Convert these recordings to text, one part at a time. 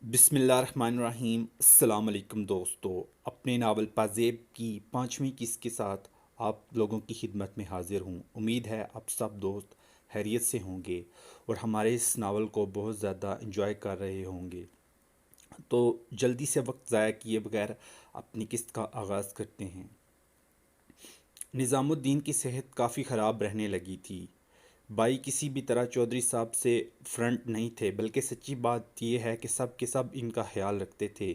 بسم اللہ الرحمن الرحیم۔ السلام علیکم دوستو، اپنے ناول پازیب کی 5ویں قسط کے ساتھ آپ لوگوں کی خدمت میں حاضر ہوں۔ امید ہے آپ سب دوست خیریت سے ہوں گے اور ہمارے اس ناول کو بہت زیادہ انجوائے کر رہے ہوں گے۔ تو جلدی سے وقت ضائع کیے بغیر اپنی قسط کا آغاز کرتے ہیں۔ نظام الدین کی صحت کافی خراب رہنے لگی تھی۔ بھائی کسی بھی طرح چودھری صاحب سے فرنٹ نہیں تھے، بلکہ سچی بات یہ ہے کہ سب کے سب ان کا خیال رکھتے تھے۔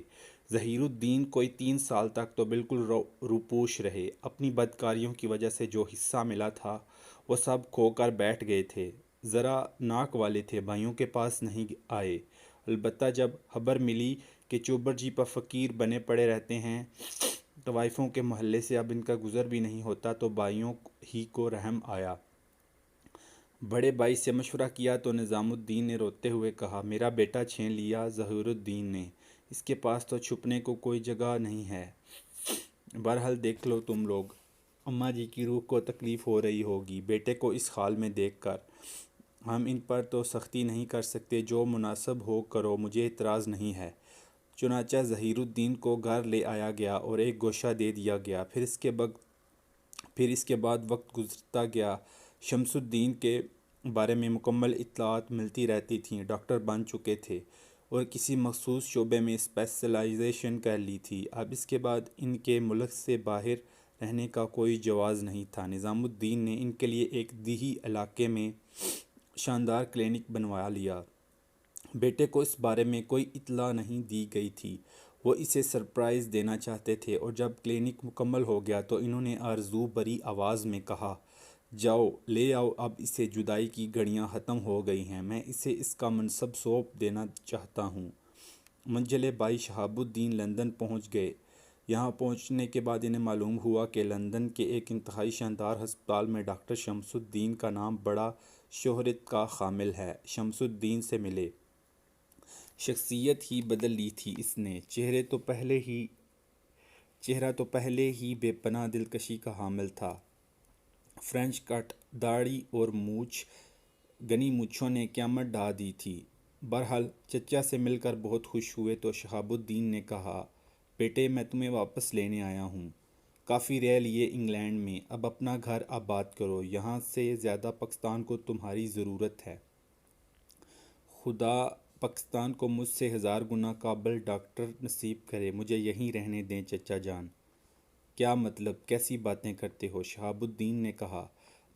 ظہیر الدین کوئی 3 سال تک تو بالکل روپوش رہے۔ اپنی بدکاریوں کی وجہ سے جو حصہ ملا تھا وہ سب کھو کر بیٹھ گئے تھے۔ ذرا ناک والے تھے، بھائیوں کے پاس نہیں آئے۔ البتہ جب خبر ملی کہ چوبر جی پر فقیر بنے پڑے رہتے ہیں، طوائفوں کے محلے سے اب ان کا گزر بھی نہیں ہوتا، تو بھائیوں ہی کو رحم آیا۔ بڑے بھائی سے مشورہ کیا تو نظام الدین نے روتے ہوئے کہا، میرا بیٹا چھین لیا ظہیر الدین نے، اس کے پاس تو چھپنے کو کوئی جگہ نہیں ہے۔ بہرحال دیکھ لو تم لوگ، اماں جی کی روح کو تکلیف ہو رہی ہوگی بیٹے کو اس حال میں دیکھ کر۔ ہم ان پر تو سختی نہیں کر سکتے، جو مناسب ہو کرو، مجھے اعتراض نہیں ہے۔ چنانچہ ظہیر الدین کو گھر لے آیا گیا اور ایک گوشہ دے دیا گیا۔ پھر اس کے بعد وقت گزرتا گیا، شمس الدین کے بارے میں مکمل اطلاعات ملتی رہتی تھیں۔ ڈاکٹر بن چکے تھے اور کسی مخصوص شعبے میں اسپیشلائزیشن کر لی تھی۔ اب اس کے بعد ان کے ملک سے باہر رہنے کا کوئی جواز نہیں تھا۔ نظام الدین نے ان کے لیے ایک دیہی علاقے میں شاندار کلینک بنوا لیا۔ بیٹے کو اس بارے میں کوئی اطلاع نہیں دی گئی تھی، وہ اسے سرپرائز دینا چاہتے تھے، اور جب کلینک مکمل ہو گیا تو انہوں نے آرزو بھری آواز میں کہا، جاؤ لے آؤ، اب اسے جدائی کی گھڑیاں ختم ہو گئی ہیں، میں اسے اس کا منصب سونپ دینا چاہتا ہوں۔ منجلے بھائی شہاب الدین لندن پہنچ گئے۔ یہاں پہنچنے کے بعد انہیں معلوم ہوا کہ لندن کے ایک انتہائی شاندار ہسپتال میں ڈاکٹر شمس الدین کا نام بڑا شہرت کا حامل ہے۔ شمس الدین سے ملے۔ شخصیت ہی بدل لی تھی اس نے۔ چہرہ تو پہلے ہی بے پناہ دلکشی کا حامل تھا۔ فرینچ کٹ، داڑھی اور گھنی مونچھوں نے قیامت ڈھا دی تھی۔ بہرحال چچا سے مل کر بہت خوش ہوئے تو شہاب الدین نے کہا، بیٹے میں تمہیں واپس لینے آیا ہوں۔ کافی رہ لیے انگلینڈ میں، اب اپنا گھر آباد کرو، یہاں سے زیادہ پاکستان کو تمہاری ضرورت ہے۔ خدا پاکستان کو مجھ سے 1000 گنا قابل ڈاکٹر نصیب کرے، مجھے یہیں رہنے دیں چچا جان۔ کیا مطلب، کیسی باتیں کرتے ہو؟ شہاب الدین نے کہا،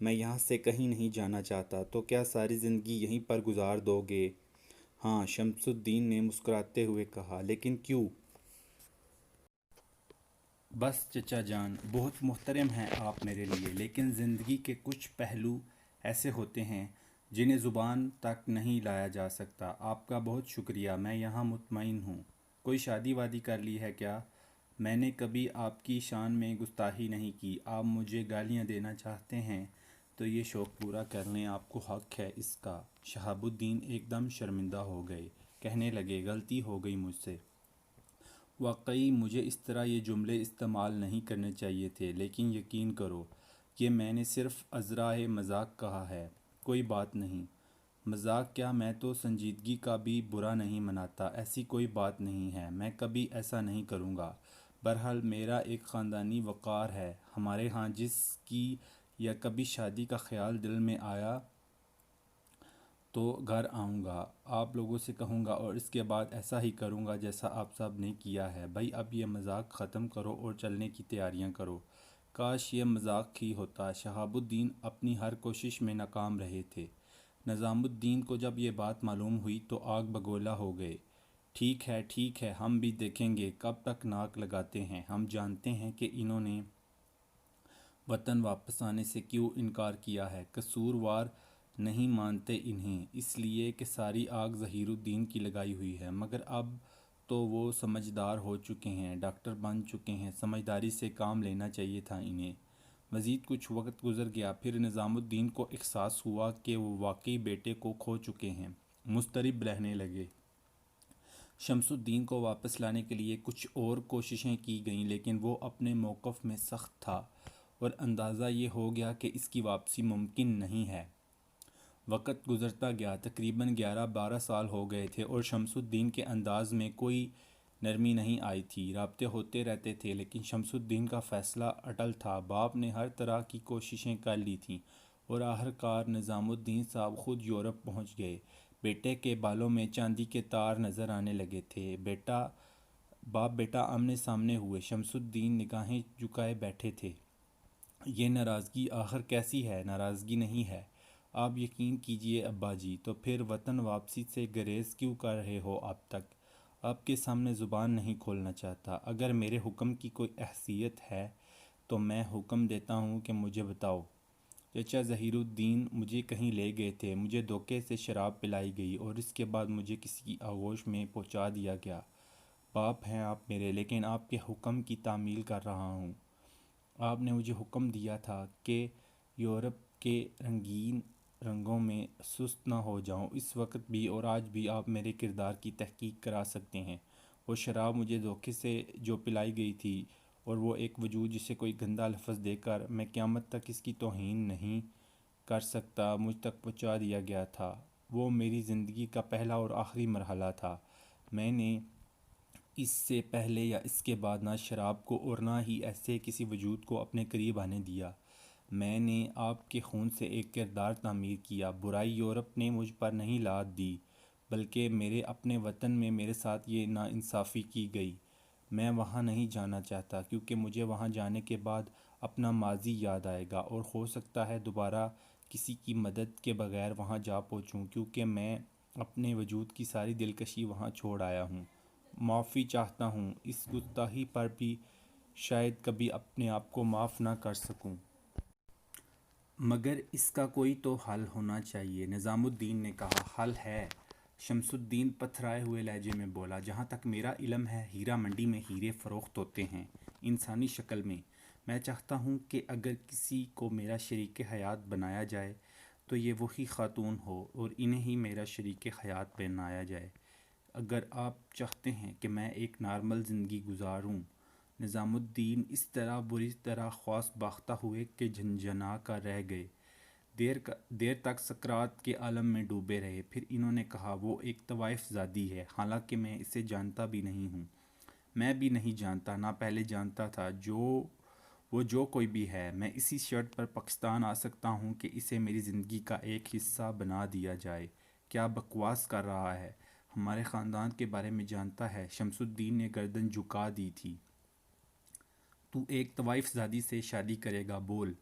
میں یہاں سے کہیں نہیں جانا چاہتا۔ تو کیا ساری زندگی یہیں پر گزار دو گے؟ ہاں، شمس الدین نے مسکراتے ہوئے کہا، لیکن کیوں؟ بس چچا جان، بہت محترم ہیں آپ میرے لیے، لیکن زندگی کے کچھ پہلو ایسے ہوتے ہیں جنہیں زبان تک نہیں لایا جا سکتا۔ آپ کا بہت شکریہ، میں یہاں مطمئن ہوں۔ کوئی شادی وادی کر لی ہے کیا؟ میں نے کبھی آپ کی شان میں گستاخی نہیں کی۔ آپ مجھے گالیاں دینا چاہتے ہیں تو یہ شوق پورا کر لیں، آپ کو حق ہے اس کا۔ شہاب الدین ایک دم شرمندہ ہو گئے، کہنے لگے، غلطی ہو گئی مجھ سے۔ واقعی مجھے اس طرح یہ جملے استعمال نہیں کرنے چاہیے تھے، لیکن یقین کرو کہ میں نے صرف عذرائے مذاق کہا ہے، کوئی بات نہیں۔ مذاق کیا، میں تو سنجیدگی کا بھی برا نہیں مناتا، ایسی کوئی بات نہیں ہے، میں کبھی ایسا نہیں کروں گا۔ بہرحال میرا ایک خاندانی وقار ہے، ہمارے ہاں جس کی یا کبھی شادی کا خیال دل میں آیا تو گھر آؤں گا، آپ لوگوں سے کہوں گا اور اس کے بعد ایسا ہی کروں گا جیسا آپ سب نے کیا ہے۔ بھائی اب یہ مذاق ختم کرو اور چلنے کی تیاریاں کرو۔ کاش یہ مذاق ہی ہوتا۔ شہاب الدین اپنی ہر کوشش میں ناکام رہے تھے۔ نظام الدین کو جب یہ بات معلوم ہوئی تو آگ بگولا ہو گئے۔ ٹھیک ہے، ہم بھی دیکھیں گے کب تک ناک لگاتے ہیں۔ ہم جانتے ہیں کہ انہوں نے وطن واپس آنے سے کیوں انکار کیا ہے۔ قصوروار نہیں مانتے انہیں، اس لیے کہ ساری آگ ظہیر الدین کی لگائی ہوئی ہے، مگر اب تو وہ سمجھدار ہو چکے ہیں، ڈاکٹر بن چکے ہیں، سمجھداری سے کام لینا چاہیے تھا انہیں۔ مزید کچھ وقت گزر گیا، پھر نظام الدین کو احساس ہوا کہ وہ واقعی بیٹے کو کھو چکے ہیں، مضطرب رہنے لگے۔ شمس الدین کو واپس لانے کے لیے کچھ اور کوششیں کی گئیں، لیکن وہ اپنے موقف میں سخت تھا اور اندازہ یہ ہو گیا کہ اس کی واپسی ممکن نہیں ہے۔ وقت گزرتا گیا، تقریباً 11-12 سال ہو گئے تھے اور شمس الدین کے انداز میں کوئی نرمی نہیں آئی تھی۔ رابطے ہوتے رہتے تھے لیکن شمس الدین کا فیصلہ اٹل تھا۔ باپ نے ہر طرح کی کوششیں کر لی تھیں اور آخرکار نظام الدین صاحب خود یورپ پہنچ گئے۔ بیٹے کے بالوں میں چاندی کے تار نظر آنے لگے تھے۔ باپ بیٹا آمنے سامنے ہوئے۔ شمس الدین نگاہیں جھکائے بیٹھے تھے۔ یہ ناراضگی آخر کیسی ہے؟ ناراضگی نہیں ہے۔ آپ یقین کیجئے ابا جی، تو پھر وطن واپسی سے گریز کیوں کر رہے ہو؟ اب تک آپ کے سامنے زبان نہیں کھولنا چاہتا۔ اگر میرے حکم کی کوئی حیثیت ہے تو میں حکم دیتا ہوں کہ مجھے بتاؤ۔ چچا ظہیر الدین مجھے کہیں لے گئے تھے، مجھے دھوکے سے شراب پلائی گئی اور اس کے بعد مجھے کسی کی آغوش میں پہنچا دیا گیا۔ باپ ہیں آپ میرے، لیکن آپ کے حکم کی تعمیل کر رہا ہوں۔ آپ نے مجھے حکم دیا تھا کہ یورپ کے رنگین رنگوں میں سست نہ ہو جاؤں۔ اس وقت بھی اور آج بھی آپ میرے کردار کی تحقیق کرا سکتے ہیں۔ وہ شراب مجھے دھوکے سے جو پلائی گئی تھی اور وہ ایک وجود جسے کوئی گندا لفظ دے کر میں قیامت تک اس کی توہین نہیں کر سکتا مجھ تک پہنچا دیا گیا تھا، وہ میری زندگی کا پہلا اور آخری مرحلہ تھا۔ میں نے اس سے پہلے یا اس کے بعد نہ شراب کو اور نہ ہی ایسے کسی وجود کو اپنے قریب آنے دیا۔ میں نے آپ کے خون سے ایک کردار تعمیر کیا۔ برائی یورپ نے مجھ پر نہیں لاد دی، بلکہ میرے اپنے وطن میں میرے ساتھ یہ ناانصافی کی گئی۔ میں وہاں نہیں جانا چاہتا کیونکہ مجھے وہاں جانے کے بعد اپنا ماضی یاد آئے گا اور ہو سکتا ہے دوبارہ کسی کی مدد کے بغیر وہاں جا پہنچوں، کیونکہ میں اپنے وجود کی ساری دلکشی وہاں چھوڑ آیا ہوں۔ معافی چاہتا ہوں، اس گستاخی پر بھی شاید کبھی اپنے آپ کو معاف نہ کر سکوں۔ مگر اس کا کوئی تو حل ہونا چاہیے، نظام الدین نے کہا۔ حل ہے؟ شمس الدین پتھرائے ہوئے لہجے میں بولا۔ جہاں تک میرا علم ہے، ہیرا منڈی میں ہیرے فروخت ہوتے ہیں، انسانی شکل میں۔ میں چاہتا ہوں کہ اگر کسی کو میرا شریک حیات بنایا جائے تو یہ وہی خاتون ہو اور انہیں ہی میرا شریک حیات بنایا جائے۔ اگر آپ چاہتے ہیں کہ میں ایک نارمل زندگی گزاروں۔ نظام الدین اس طرح بری طرح خواص باختہ ہوئے کہ جھنجھنا کر رہ گئے۔ دیر تک سکرات کے عالم میں ڈوبے رہے۔ پھر انہوں نے کہا، وہ ایک طوائف زادی ہے، حالانکہ میں اسے جانتا بھی نہیں ہوں۔ میں بھی نہیں جانتا، نہ پہلے جانتا تھا۔ وہ جو کوئی بھی ہے، میں اسی شرط پر پاکستان آ سکتا ہوں کہ اسے میری زندگی کا ایک حصہ بنا دیا جائے۔ کیا بکواس کر رہا ہے؟ ہمارے خاندان کے بارے میں جانتا ہے؟ شمس الدین نے گردن جھکا دی تھی۔ تو ایک طوائف زادی سے شادی کرے گا؟ بول۔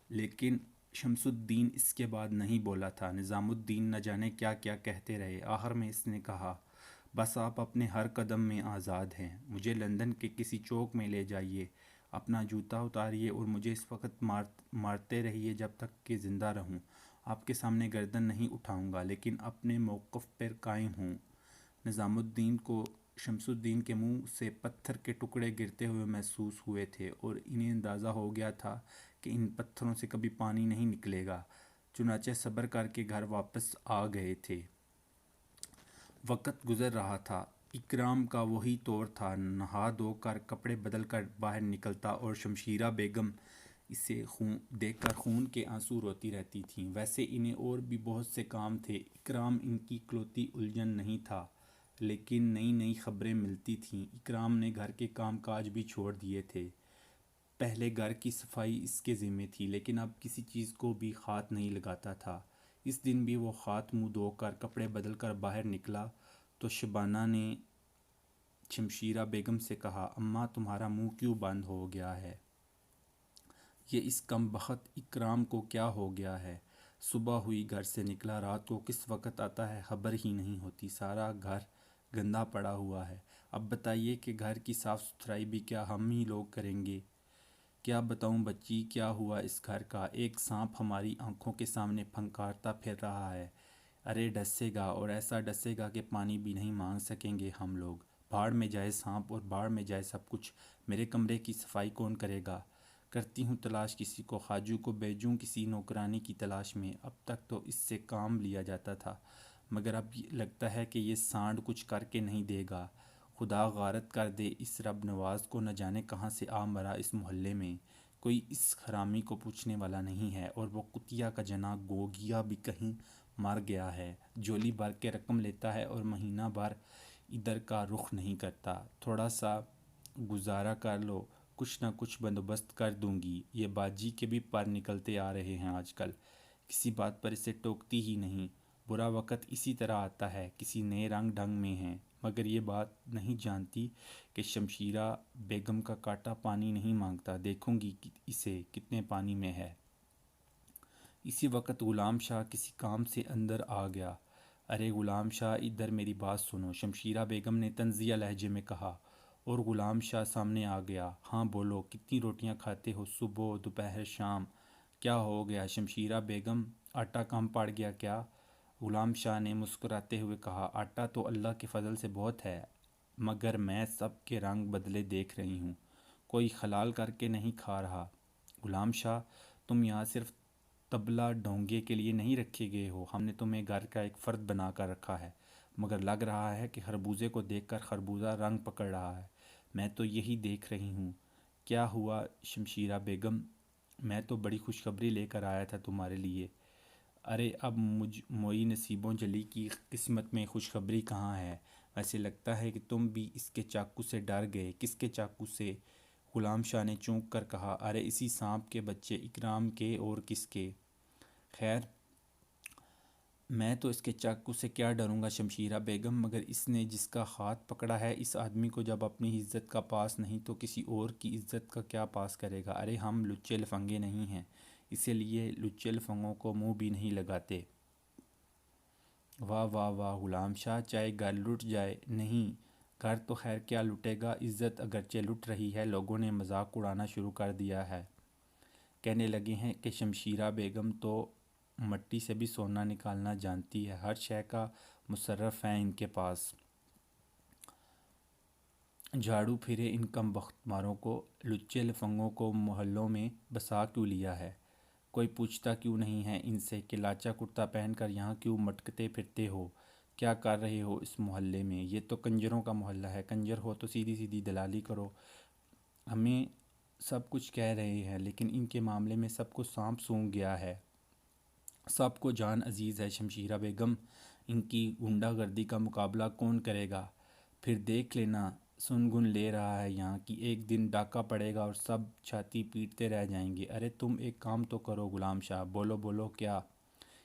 لیکن شمس الدین اس کے بعد نہیں بولا تھا۔ نظام الدین نہ جانے کیا کیا کہتے رہے۔ آخر میں اس نے کہا، بس آپ اپنے ہر قدم میں آزاد ہیں۔ مجھے لندن کے کسی چوک میں لے جائیے، اپنا جوتا اتاریے اور مجھے اس وقت مارتے رہیے جب تک کہ زندہ رہوں۔ آپ کے سامنے گردن نہیں اٹھاؤں گا، لیکن اپنے موقف پر قائم ہوں۔ نظام الدین کو شمس الدین کے منہ سے پتھر کے ٹکڑے گرتے ہوئے محسوس ہوئے تھے اور انہیں اندازہ ہو گیا تھا کہ ان پتھروں سے کبھی پانی نہیں نکلے گا، چنانچہ صبر کر کے گھر واپس آ گئے تھے۔ وقت گزر رہا تھا۔ اکرام کا وہی طور تھا، نہا دھو کر کپڑے بدل کر باہر نکلتا اور شمشیرہ بیگم اسے دیکھ کر خون کے آنسو روتی رہتی تھیں۔ ویسے انہیں اور بھی بہت سے کام تھے، اکرام ان کی اکلوتی الجھن نہیں تھا، لیکن نئی نئی خبریں ملتی تھیں۔ اکرام نے گھر کے کام کاج بھی چھوڑ دیے تھے۔ پہلے گھر کی صفائی اس کے ذمہ تھی، لیکن اب کسی چیز کو بھی ہاتھ نہیں لگاتا تھا۔ اس دن بھی وہ ہاتھ منہ دھو کر کپڑے بدل کر باہر نکلا تو شبانہ نے شمشیرہ بیگم سے کہا، اماں تمہارا منہ کیوں بند ہو گیا ہے؟ یہ اس کم بخت اکرام کو کیا ہو گیا ہے؟ صبح ہوئی گھر سے نکلا، رات کو کس وقت آتا ہے خبر ہی نہیں ہوتی، سارا گھر گندا پڑا ہوا ہے۔ اب بتائیے کہ گھر کی صاف ستھرائی بھی کیا ہم ہی لوگ کریں گے؟ کیا بتاؤں بچی، کیا ہوا اس گھر کا؟ ایک سانپ ہماری آنکھوں کے سامنے پھنکارتا پھر رہا ہے۔ ارے ڈسے گا اور ایسا ڈسے گا کہ پانی بھی نہیں مانگ سکیں گے ہم لوگ۔ بھاڑ میں جائے سانپ اور بھاڑ میں جائے سب کچھ۔ میرے کمرے کی صفائی کون کرے گا؟ کرتی ہوں تلاش کسی کو، خواجو کو بھیجوں کسی نوکرانی کی تلاش میں۔ اب تک تو اس سے کام لیا جاتا تھا، مگر اب لگتا ہے کہ یہ سانڈ کچھ کر کے نہیں دے گا۔ خدا غارت کر دے اس رب نواز کو، نہ جانے کہاں سے آ مرا اس محلے میں۔ کوئی اس حرامی کو پوچھنے والا نہیں ہے، اور وہ کتیا کا جنا گوگیا بھی کہیں مر گیا ہے، جھولی بھر کے رقم لیتا ہے اور مہینہ بھر ادھر کا رخ نہیں کرتا۔ تھوڑا سا گزارا کر لو، کچھ نہ کچھ بندوبست کر دوں گی۔ یہ باجی کے بھی پر نکلتے آ رہے ہیں آج کل، کسی بات پر اسے ٹوکتی ہی نہیں۔ برا وقت اسی طرح آتا ہے، کسی نئے رنگ ڈھنگ میں ہے، مگر یہ بات نہیں جانتی کہ شمشیرہ بیگم کا کانٹا پانی نہیں مانگتا۔ دیکھوں گی اسے کتنے پانی میں ہے۔ اسی وقت غلام شاہ کسی کام سے اندر آ گیا۔ ارے غلام شاہ، ادھر میری بات سنو، شمشیرہ بیگم نے طنزیہ لہجے میں کہا، اور غلام شاہ سامنے آ گیا۔ ہاں بولو، کتنی روٹیاں کھاتے ہو؟ صبح، دوپہر، شام؟ کیا ہو گیا شمشیرہ بیگم، آٹا کم پڑ گیا کیا؟ غلام شاہ نے مسکراتے ہوئے کہا، آٹا تو اللہ کے فضل سے بہت ہے، مگر میں سب کے رنگ بدلے دیکھ رہی ہوں، کوئی حلال کر کے نہیں کھا رہا۔ غلام شاہ، تم یہاں صرف طبلہ ڈونگے کے لیے نہیں رکھے گئے ہو، ہم نے تمہیں گھر کا ایک فرد بنا کر رکھا ہے، مگر لگ رہا ہے کہ خربوزے کو دیکھ کر خربوزہ رنگ پکڑ رہا ہے۔ میں تو یہی دیکھ رہی ہوں۔ کیا ہوا شمشیرہ بیگم؟ میں تو بڑی خوشخبری لے کر آیا تھا تمہارے لیے۔ ارے اب موئی نصیبوں جلی کی قسمت میں خوشخبری کہاں ہے؟ ویسے لگتا ہے کہ تم بھی اس کے چاقو سے ڈر گئے۔ کس کے چاقو سے؟ غلام شاہ نے چونک کر کہا، ارے اسی سانپ کے بچے اکرام کے، اور کس کے؟ خیر، میں تو اس کے چاقو سے کیا ڈروں گا شمشیرہ بیگم، مگر اس نے جس کا ہاتھ پکڑا ہے، اس آدمی کو جب اپنی عزت کا پاس نہیں تو کسی اور کی عزت کا کیا پاس کرے گا؟ ارے ہم لچے لفنگے نہیں ہیں، اسی لیے لچے لفنگوں کو منہ بھی نہیں لگاتے۔ واہ واہ واہ غلام شاہ، چاہے گھر لٹ جائے۔ نہیں، گھر تو خیر کیا لٹے گا، عزت اگرچہ لٹ رہی ہے۔ لوگوں نے مذاق اڑانا شروع کر دیا ہے، کہنے لگے ہیں کہ شمشیرہ بیگم تو مٹی سے بھی سونا نکالنا جانتی ہے، ہر شے کا مصرف ہے ان کے پاس۔ جھاڑو پھرے ان کم بخت ماروں کو، لچے لفنگوں کو محلوں میں بسا کیوں لیا ہے؟ کوئی پوچھتا کیوں نہیں ہے ان سے کہ لاچا کرتا پہن کر یہاں کیوں مٹکتے پھرتے ہو؟ کیا کر رہے ہو اس محلے میں؟ یہ تو کنجروں کا محلہ ہے، کنجر ہو تو سیدھی سیدھی دلالی کرو۔ ہمیں سب کچھ کہہ رہے ہیں، لیکن ان کے معاملے میں سب کو سانپ سونگھ گیا ہے، سب کو جان عزیز ہے۔ شمشیرہ بیگم، ان کی غنڈہ گردی کا مقابلہ کون کرے گا؟ پھر دیکھ لینا، سن گن لے رہا ہے یہاں کی، ایک دن ڈاکہ پڑے گا اور سب چھاتی پیٹتے رہ جائیں گے۔ ارے تم ایک کام تو کرو غلام شاہ، بولو بولو کیا؟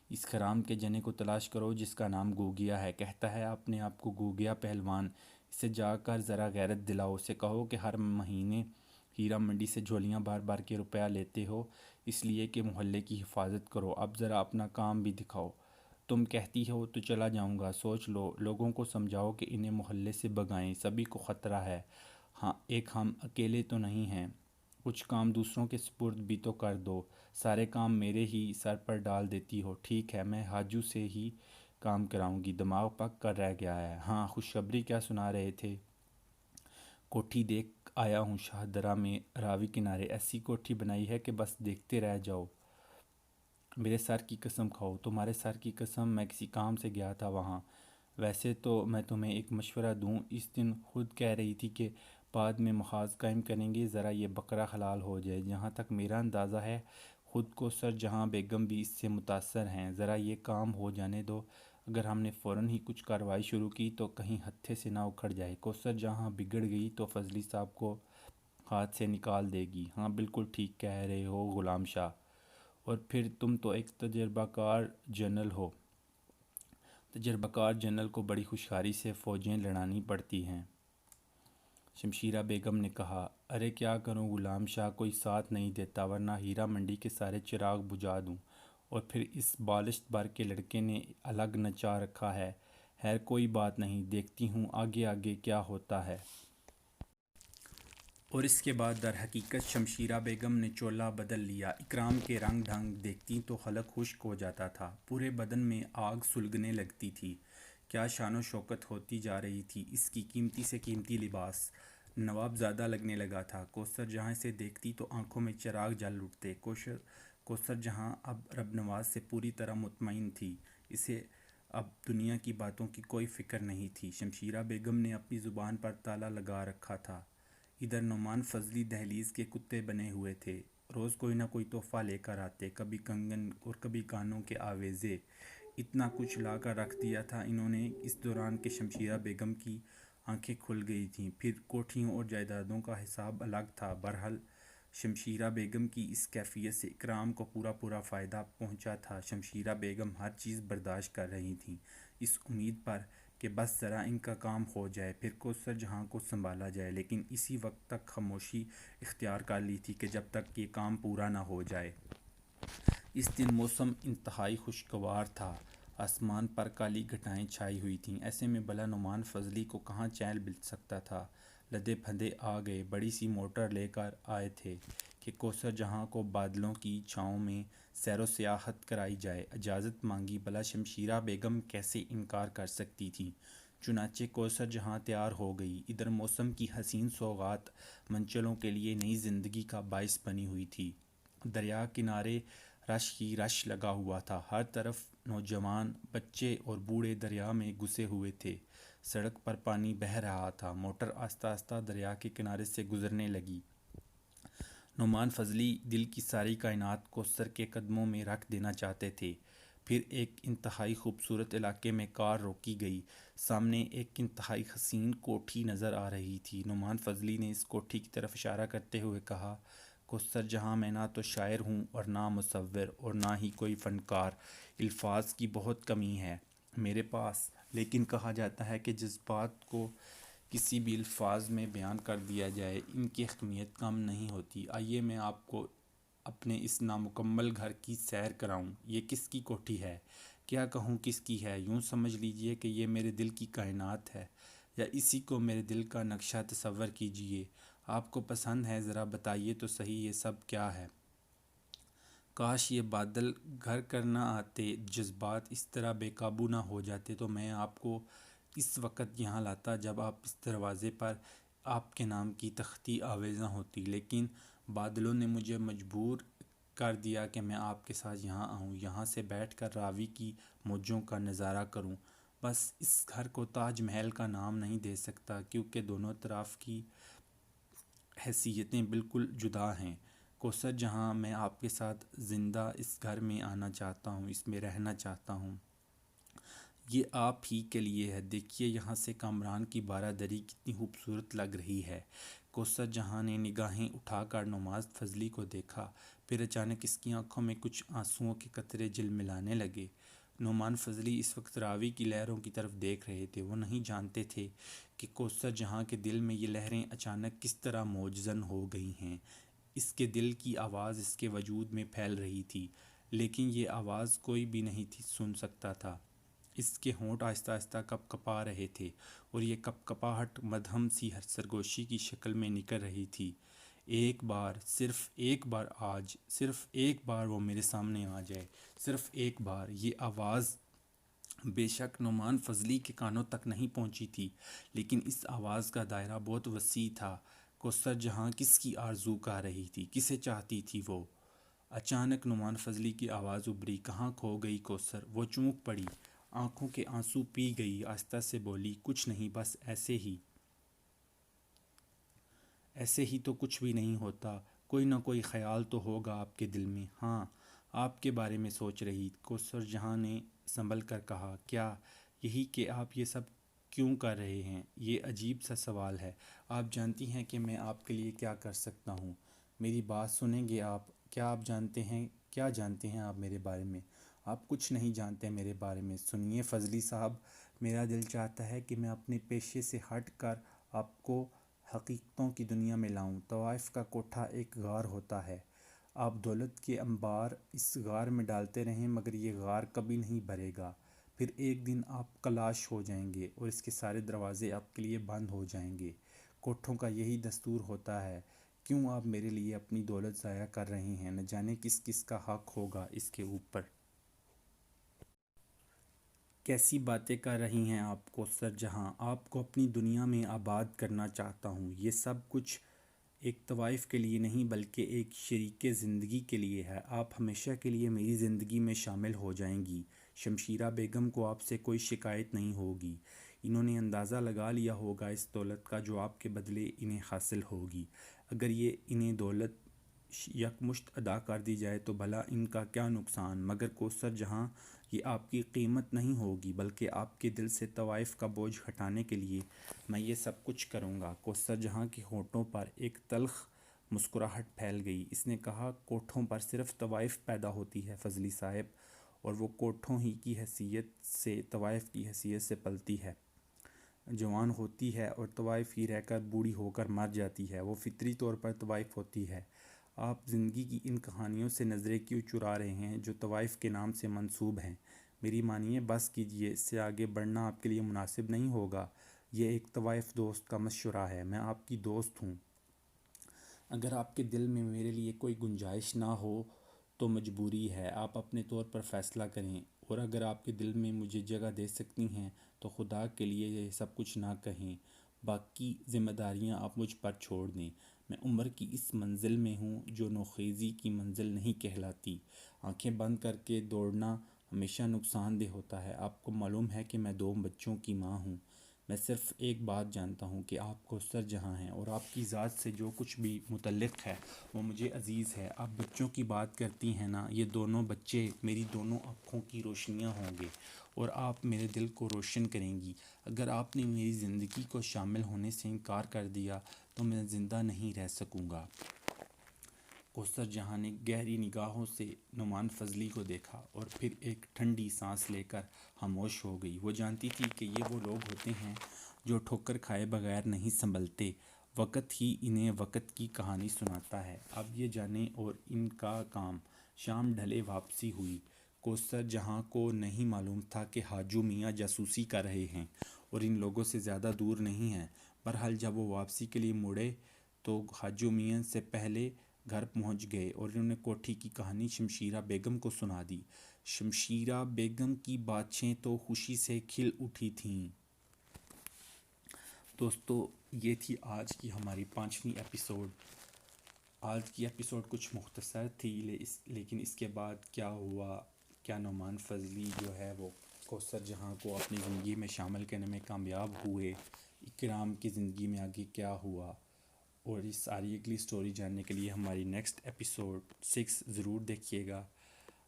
اس خرام کے جنے کو تلاش کرو جس کا نام گوگیا ہے، کہتا ہے اپنے آپ کو گوگیا پہلوان۔ اسے جا کر ذرا غیرت دلاؤ، اسے کہو کہ ہر مہینے ہیرا منڈی سے جھولیاں بھر بھر کے روپیہ لیتے ہو اس لیے کہ محلے کی حفاظت کرو، اب ذرا اپنا کام بھی دکھاؤ۔ تم کہتی ہو تو چلا جاؤں گا، سوچ لو، لوگوں کو سمجھاؤ کہ انہیں محلے سے بھگائیں، سبھی کو خطرہ ہے، ہاں ایک ہم اکیلے تو نہیں ہیں۔ کچھ کام دوسروں کے سپرد بھی تو کر دو، سارے کام میرے ہی سر پر ڈال دیتی ہو۔ ٹھیک ہے، میں حاجو سے ہی کام کراؤں گی، دماغ پک کر رہ گیا ہے۔ ہاں خوشخبری کیا سنا رہے تھے؟ کوٹھی دیکھ آیا ہوں شاہ درہ میں، راوی کنارے، ایسی کوٹھی بنائی ہے کہ بس دیکھتے رہ جاؤ۔ میرے سر کی قسم کھاؤ، تمہارے سر کی قسم، میں کسی کام سے گیا تھا وہاں۔ ویسے تو میں تمہیں ایک مشورہ دوں، اس دن خود کہہ رہی تھی کہ بعد میں محاذ قائم کریں گے، ذرا یہ بکرا حلال ہو جائے۔ جہاں تک میرا اندازہ ہے خود کوثر جہاں بیگم بھی اس سے متاثر ہیں، ذرا یہ کام ہو جانے دو۔ اگر ہم نے فوراً ہی کچھ کارروائی شروع کی تو کہیں ہتھے سے نہ اکھڑ جائے، کوثر جہاں بگڑ گئی تو فضلی صاحب کو ہاتھ سے نکال دے گی۔ ہاں بالکل ٹھیک کہہ رہے ہو غلام شاہ، اور پھر تم تو ایک تجربہ کار جنرل ہو، تجربہ کار جنرل کو بڑی ہوشیاری سے فوجیں لڑانی پڑتی ہیں۔ شمشیرہ بیگم نے کہا، ارے کیا کروں غلام شاہ، کوئی ساتھ نہیں دیتا، ورنہ ہیرا منڈی کے سارے چراغ بجھا دوں، اور پھر اس بالشت بھر کے لڑکے نے الگ نچا رکھا ہے۔ خیر کوئی بات نہیں، دیکھتی ہوں آگے آگے کیا ہوتا ہے۔ اور اس کے بعد در حقیقت شمشیرہ بیگم نے چولہا بدل لیا۔ اکرام کے رنگ ڈھنگ دیکھتی تو حلق خشک ہو جاتا تھا، پورے بدن میں آگ سلگنے لگتی تھی۔ کیا شان و شوکت ہوتی جا رہی تھی اس کی، قیمتی سے قیمتی لباس نواب زادہ لگنے لگا تھا۔ کوثر جہاں اسے دیکھتی تو آنکھوں میں چراغ جل اٹھتے۔ کوثر جہاں اب رب نواز سے پوری طرح مطمئن تھی، اسے اب دنیا کی باتوں کی کوئی فکر نہیں تھی۔ شمشیرہ بیگم نے اپنی زبان پر تالا لگا رکھا تھا۔ ادھر نعمان فضلی دہلیز کے کتے بنے ہوئے تھے، روز کوئی نہ کوئی تحفہ لے کر آتے، کبھی کنگن اور کبھی کانوں کے آویزے۔ اتنا کچھ لا کر رکھ دیا تھا انہوں نے اس دوران کہ شمشیرہ بیگم کی آنکھیں کھل گئی تھیں۔ پھر کوٹھیوں اور جائیدادوں کا حساب الگ تھا۔ بہرحال شمشیرہ بیگم کی اس کیفیت سے اکرام کو پورا فائدہ پہنچا تھا۔ شمشیرہ بیگم ہر چیز برداشت کر رہی تھیں، اس امید پر کہ بس ذرا ان کا کام ہو جائے، پھر کوثر جہاں کو سنبھالا جائے، لیکن اسی وقت تک خاموشی اختیار کر لی تھی کہ جب تک یہ کام پورا نہ ہو جائے۔ اس دن موسم انتہائی خوشگوار تھا، آسمان پر کالی گھٹائیں چھائی ہوئی تھیں۔ ایسے میں بھلا نعمان فضلی کو کہاں چین مل سکتا تھا؟ لدے پھندے آ گئے، بڑی سی موٹر لے کر آئے تھے کہ کوثر جہاں کو بادلوں کی چھاؤں میں سیر و سیاحت کرائی جائے۔ اجازت مانگی، بھلا شمشیرہ بیگم کیسے انکار کر سکتی تھیں؟ چنانچہ کوثر جہاں تیار ہو گئی۔ ادھر موسم کی حسین سوغات منچلوں کے لیے نئی زندگی کا باعث بنی ہوئی تھی۔ دریا کنارے رش ہی رش لگا ہوا تھا، ہر طرف نوجوان، بچے اور بوڑھے دریا میں گھسے ہوئے تھے۔ سڑک پر پانی بہہ رہا تھا۔ موٹر آہستہ آہستہ دریا کے کنارے سے گزرنے لگی۔ نعمان فضلی دل کی ساری کائنات کوثر کے قدموں میں رکھ دینا چاہتے تھے۔ پھر ایک انتہائی خوبصورت علاقے میں کار روکی گئی۔ سامنے ایک انتہائی حسین کوٹھی نظر آ رہی تھی۔ نعمان فضلی نے اس کوٹھی کی طرف اشارہ کرتے ہوئے کہا، کوثر جہاں، میں نہ تو شاعر ہوں اور نہ مصور اور نہ ہی کوئی فنکار، الفاظ کی بہت کمی ہے میرے پاس، لیکن کہا جاتا ہے کہ جذبات کو کسی بھی الفاظ میں بیان کر دیا جائے ان کی اہمیت کم نہیں ہوتی۔ آئیے میں آپ کو اپنے اس نامکمل گھر کی سیر کراؤں۔ یہ کس کی کوٹھی ہے؟ کیا کہوں کس کی ہے؟ یوں سمجھ لیجئے کہ یہ میرے دل کی کائنات ہے، یا اسی کو میرے دل کا نقشہ تصور کیجئے۔ آپ کو پسند ہے؟ ذرا بتائیے تو صحیح یہ سب کیا ہے؟ کاش یہ بادل گھر کر نہ آتے، جذبات اس طرح بے قابو نہ ہو جاتے تو میں آپ کو اس وقت یہاں لاتا جب آپ اس دروازے پر آپ کے نام کی تختی آویزاں ہوتی، لیکن بادلوں نے مجھے مجبور کر دیا کہ میں آپ کے ساتھ یہاں آؤں، یہاں سے بیٹھ کر راوی کی موجوں کا نظارہ کروں۔ بس اس گھر کو تاج محل کا نام نہیں دے سکتا، کیونکہ دونوں طرف کی حیثیتیں بالکل جدا ہیں۔ کوثر جہاں، میں آپ کے ساتھ زندہ اس گھر میں آنا چاہتا ہوں، اس میں رہنا چاہتا ہوں۔ یہ آپ ہی کے لیے ہے۔ دیکھیے یہاں سے کامران کی بارہ دری کتنی خوبصورت لگ رہی ہے۔ کوثر جہاں نے نگاہیں اٹھا کر نعمان فضلی کو دیکھا، پھر اچانک اس کی آنکھوں میں کچھ آنسوؤں کے قطرے جھلملانے لگے۔ نعمان فضلی اس وقت راوی کی لہروں کی طرف دیکھ رہے تھے۔ وہ نہیں جانتے تھے کہ کوثر جہاں کے دل میں یہ لہریں اچانک کس طرح موجزن ہو گئی ہیں۔ اس کے دل کی آواز اس کے وجود میں پھیل رہی تھی، لیکن یہ آواز کوئی بھی نہیں تھی سن سکتا تھا۔ اس کے ہونٹ آہستہ آہستہ کپ کپا رہے تھے، اور یہ کپ کپاہٹ مدھم سی سرگوشی کی شکل میں نکل رہی تھی۔ ایک بار، صرف ایک بار، آج صرف ایک بار وہ میرے سامنے آ جائے، صرف ایک بار۔ یہ آواز بے شک نعمان فضلی کے کانوں تک نہیں پہنچی تھی، لیکن اس آواز کا دائرہ بہت وسیع تھا۔ کوثر جہاں کس کی آرزو کر رہی تھی؟ کسے چاہتی تھی وہ؟ اچانک نعمان فضلی کی آواز ابھری، کہاں کھو گئی کوثر؟ وہ چونک پڑی، آنکھوں کے آنسو پی گئی، آہستہ سے بولی، کچھ نہیں، بس ایسے ہی۔ ایسے ہی تو کچھ بھی نہیں ہوتا، کوئی نہ کوئی خیال تو ہوگا آپ کے دل میں۔ ہاں، آپ کے بارے میں سوچ رہی۔ کوثر جہاں نے سنبھل کر کہا، کیا یہی کہ آپ یہ سب کیوں کر رہے ہیں؟ یہ عجیب سا سوال ہے۔ آپ جانتی ہیں کہ میں آپ کے لیے کیا کر سکتا ہوں؟ میری بات سنیں گے آپ؟ کیا آپ جانتے ہیں، کیا جانتے ہیں آپ میرے بارے میں؟ آپ کچھ نہیں جانتے میرے بارے میں۔ سنیے فضلی صاحب، میرا دل چاہتا ہے کہ میں اپنے پیشے سے ہٹ کر آپ کو حقیقتوں کی دنیا میں لاؤں۔ طوائف کا کوٹھا ایک غار ہوتا ہے، آپ دولت کے انبار اس غار میں ڈالتے رہیں، مگر یہ غار کبھی نہیں بھرے گا۔ پھر ایک دن آپ کلاش ہو جائیں گے اور اس کے سارے دروازے آپ کے لیے بند ہو جائیں گے۔ کوٹھوں کا یہی دستور ہوتا ہے۔ کیوں آپ میرے لیے اپنی دولت ضائع کر رہے ہیں؟ نہ جانے کس کس کا حق ہوگا اس کے اوپر۔ کیسی باتیں کر رہی ہیں آپ کوثر جہاں؟ آپ کو اپنی دنیا میں آباد کرنا چاہتا ہوں۔ یہ سب کچھ ایک طوائف کے لیے نہیں بلکہ ایک شریک زندگی کے لیے ہے۔ آپ ہمیشہ کے لیے میری زندگی میں شامل ہو جائیں گی۔ شمشیرہ بیگم کو آپ سے کوئی شکایت نہیں ہوگی۔ انہوں نے اندازہ لگا لیا ہوگا اس دولت کا جو آپ کے بدلے انہیں حاصل ہوگی۔ اگر یہ انہیں دولت یکمشت ادا کر دی جائے تو بھلا ان کا کیا نقصان؟ مگر کوثر جہاں، یہ آپ کی قیمت نہیں ہوگی، بلکہ آپ کے دل سے طوائف کا بوجھ ہٹانے کے لیے میں یہ سب کچھ کروں گا۔ کوثر جہاں کے ہونٹوں پر ایک تلخ مسکراہٹ پھیل گئی۔ اس نے کہا، کوٹھوں پر صرف طوائف پیدا ہوتی ہے فضلی صاحب، اور وہ کوٹھوں ہی کی حیثیت سے، طوائف کی حیثیت سے پلتی ہے، جوان ہوتی ہے اور طوائف ہی رہ کر بوڑھی ہو کر مر جاتی ہے۔ وہ فطری طور پر طوائف ہوتی ہے۔ آپ زندگی کی ان کہانیوں سے نظریں کیوں چرا رہے ہیں جو طوائف کے نام سے منسوب ہیں؟ میری مانیے، بس کیجیے، اس سے آگے بڑھنا آپ کے لیے مناسب نہیں ہوگا۔ یہ ایک طوائف دوست کا مشورہ ہے، میں آپ کی دوست ہوں۔ اگر آپ کے دل میں میرے لیے کوئی گنجائش نہ ہو تو مجبوری ہے، آپ اپنے طور پر فیصلہ کریں، اور اگر آپ کے دل میں مجھے جگہ دے سکتی ہیں تو خدا کے لیے یہ سب کچھ نہ کہیں۔ باقی ذمہ داریاں آپ مجھ پر چھوڑ دیں۔ میں عمر کی اس منزل میں ہوں جو نوخیزی کی منزل نہیں کہلاتی۔ آنکھیں بند کر کے دوڑنا ہمیشہ نقصان دہ ہوتا ہے۔ آپ کو معلوم ہے کہ میں 2 بچوں کی ماں ہوں۔ میں صرف ایک بات جانتا ہوں کہ آپ کوثر جہاں ہیں، اور آپ کی ذات سے جو کچھ بھی متعلق ہے وہ مجھے عزیز ہے۔ آپ بچوں کی بات کرتی ہیں نا، یہ دونوں بچے میری دونوں آنکھوں کی روشنیاں ہوں گے، اور آپ میرے دل کو روشن کریں گی۔ اگر آپ نے میری زندگی کو شامل ہونے سے انکار کر دیا تو میں زندہ نہیں رہ سکوں گا۔ کوثر جہاں نے گہری نگاہوں سے نعمان فضلی کو دیکھا اور پھر ایک ٹھنڈی سانس لے کر خاموش ہو گئی۔ وہ جانتی تھی کہ یہ وہ لوگ ہوتے ہیں جو ٹھوکر کھائے بغیر نہیں سنبھلتے، وقت ہی انہیں وقت کی کہانی سناتا ہے۔ اب یہ جانیں، اور ان کا کام۔ شام ڈھلے واپسی ہوئی۔ کوثر جہاں کو نہیں معلوم تھا کہ حاجو میاں جاسوسی کر رہے ہیں اور ان لوگوں سے زیادہ دور نہیں ہیں۔ بہرحال جب وہ واپسی کے لیے مڑے تو حاجو میاں سے پہلے گھر پہنچ گئے اور انہوں نے کوٹھی کی کہانی شمشیرہ بیگم کو سنا دی۔ شمشیرہ بیگم کی باتیں تو خوشی سے کھل اٹھی تھیں۔ دوستو، یہ تھی آج کی ہماری 5ویں ایپیسوڈ۔ آج کی ایپیسوڈ کچھ مختصر تھی، لیکن اس کے بعد کیا ہوا، کیا نعمان فضلی جو ہے وہ کوثر جہاں کو اپنی زندگی میں شامل کرنے میں کامیاب ہوئے، اکرام کی زندگی میں آگے کیا ہوا، اور اس ساری اگلی سٹوری جاننے کے لیے ہماری نیکسٹ ایپیسوڈ 6 ضرور دیکھیے گا۔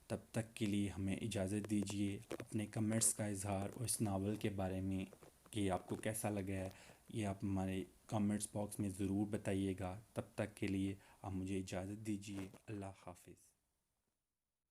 تب تک کے لیے ہمیں اجازت دیجیے۔ اپنے کمنٹس کا اظہار اور اس ناول کے بارے میں کہ آپ کو کیسا لگا ہے، یہ آپ ہمارے کمنٹس باکس میں ضرور بتائیے گا۔ تب تک کے لیے آپ مجھے اجازت دیجیے۔ اللہ حافظ۔